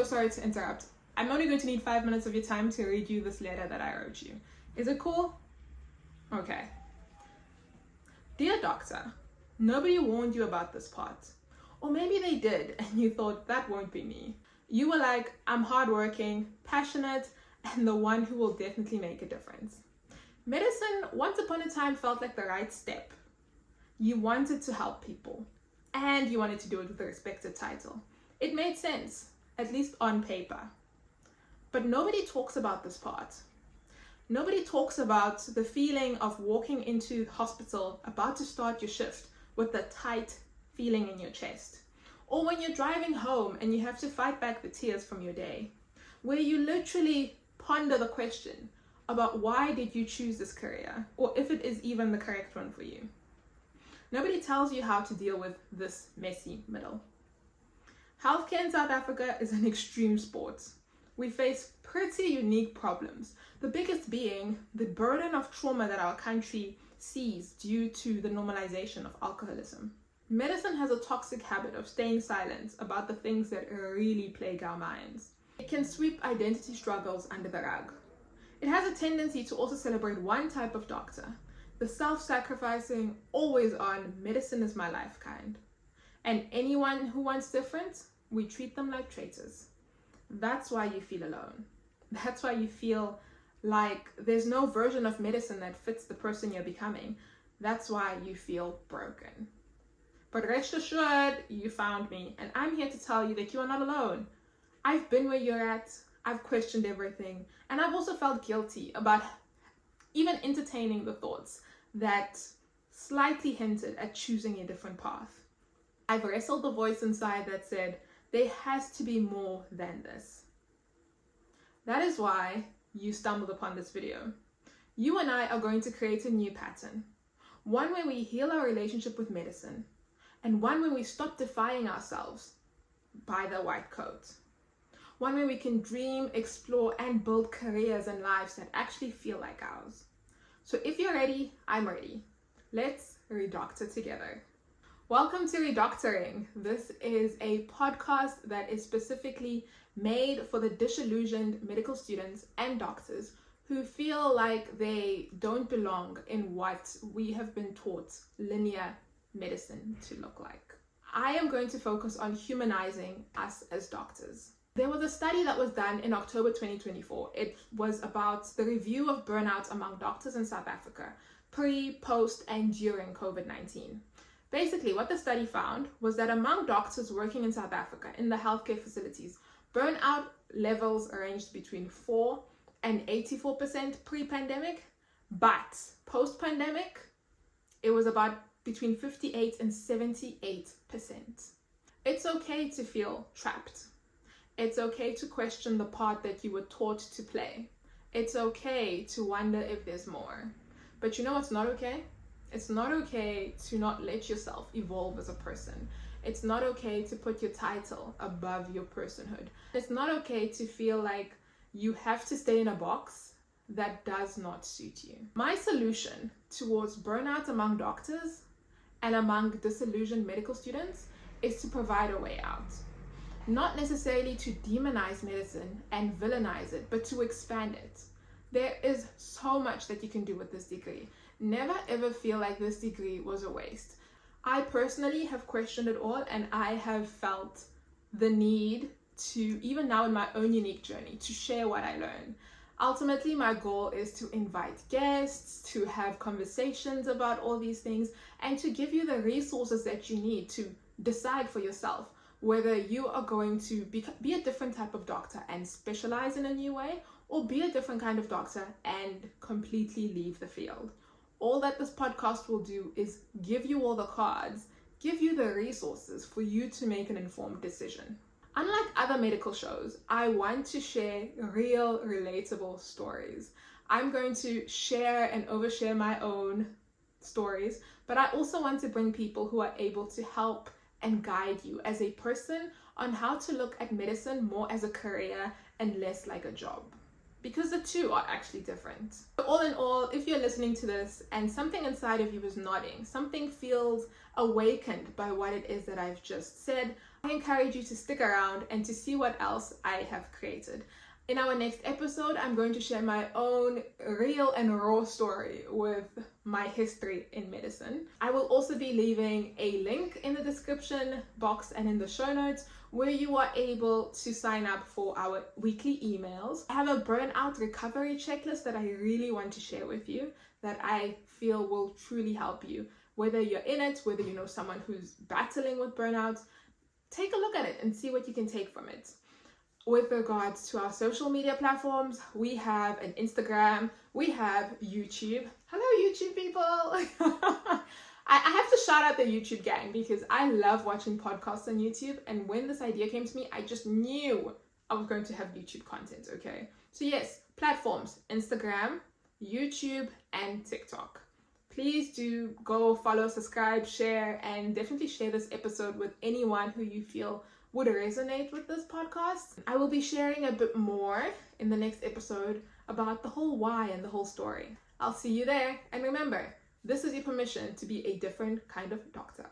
sorry to interrupt. I'm only going to need 5 minutes of your time to read you this letter that I wrote you. Is it cool? Okay. Dear Doctor, nobody warned you about this part. Or maybe they did and you thought that won't be me. You were like, I'm hardworking, passionate, and the one who will definitely make a difference. Medicine once upon a time felt like the right step. You wanted to help people and you wanted to do it with a respected title. It made sense, at least on paper. But nobody talks about this part. Nobody talks about the feeling of walking into the hospital about to start your shift with a tight feeling in your chest. Or when you're driving home and you have to fight back the tears from your day, where you literally ponder the question about why did you choose this career, or if it is even the correct one for you. Nobody tells you how to deal with this messy middle. Healthcare in South Africa is an extreme sport. We face pretty unique problems, the biggest being the burden of trauma that our country sees due to the normalization of alcoholism. Medicine has a toxic habit of staying silent about the things that really plague our minds. It can sweep identity struggles under the rug. It has a tendency to also celebrate one type of doctor, the self-sacrificing, always on, medicine is my life kind. And anyone who wants different, we treat them like traitors. That's why you feel alone. That's why you feel like there's no version of medicine that fits the person you're becoming. That's why you feel broken. But rest assured, you found me, and I'm here to tell you that you are not alone. I've been where you're at, I've questioned everything, and I've also felt guilty about even entertaining the thoughts that slightly hinted at choosing a different path. I've wrestled the voice inside that said, there has to be more than this. That is why you stumbled upon this video. You and I are going to create a new pattern. One where we heal our relationship with medicine, and one where we stop defying ourselves by the white coat. One where we can dream, explore, and build careers and lives that actually feel like ours. So if you're ready, I'm ready. Let's redoctor together. Welcome to Redoctoring. This is a podcast that is specifically made for the disillusioned medical students and doctors who feel like they don't belong in what we have been taught linear medicine to look like. I am going to focus on humanizing us as doctors. There was a study that was done in October 2024. It was about the review of burnout among doctors in South Africa, pre, post, and during COVID-19. Basically, what the study found was that among doctors working in South Africa in the healthcare facilities, burnout levels ranged between 4 and 84% pre-pandemic, but post-pandemic, it was about between 58 and 78%. It's okay to feel trapped. It's okay to question the part that you were taught to play. It's okay to wonder if there's more. But you know what's not okay? It's not okay to not let yourself evolve as a person. It's not okay to put your title above your personhood. It's not okay to feel like you have to stay in a box that does not suit you. My solution towards burnout among doctors and among disillusioned medical students is to provide a way out. Not necessarily to demonize medicine and villainize it, but to expand it. There is so much that you can do with this degree. Never ever feel like this degree was a waste. I personally have questioned it all, and I have felt the need to, even now in my own unique journey, to share what I learned. Ultimately, my goal is to invite guests, to have conversations about all these things, and to give you the resources that you need to decide for yourself whether you are going to be a different type of doctor and specialize in a new way, or be a different kind of doctor and completely leave the field. All that this podcast will do is give you all the cards, give you the resources for you to make an informed decision. Unlike other medical shows, I want to share real, relatable stories. I'm going to share and overshare my own stories, but I also want to bring people who are able to help and guide you as a person on how to look at medicine more as a career and less like a job. Because the two are actually different. All in all, if you're listening to this and something inside of you is nodding, something feels awakened by what it is that I've just said, I encourage you to stick around and to see what else I have created. In our next episode, I'm going to share my own real and raw story with my history in medicine. I will also be leaving a link in the description box and in the show notes where you are able to sign up for our weekly emails. I have a burnout recovery checklist that I really want to share with you that I feel will truly help you. Whether you're in it, whether you know someone who's battling with burnout, take a look at it and see what you can take from it. With regards to our social media platforms, we have an Instagram, we have YouTube. Hello, YouTube people. I have to shout out the YouTube gang because I love watching podcasts on YouTube. And when this idea came to me, I just knew I was going to have YouTube content, okay? So yes, platforms, Instagram, YouTube, and TikTok. Please do go follow, subscribe, share, and definitely share this episode with anyone who you feel would resonate with this podcast. I will be sharing a bit more in the next episode about the whole why and the whole story. I'll see you there. And remember, this is your permission to be a different kind of doctor.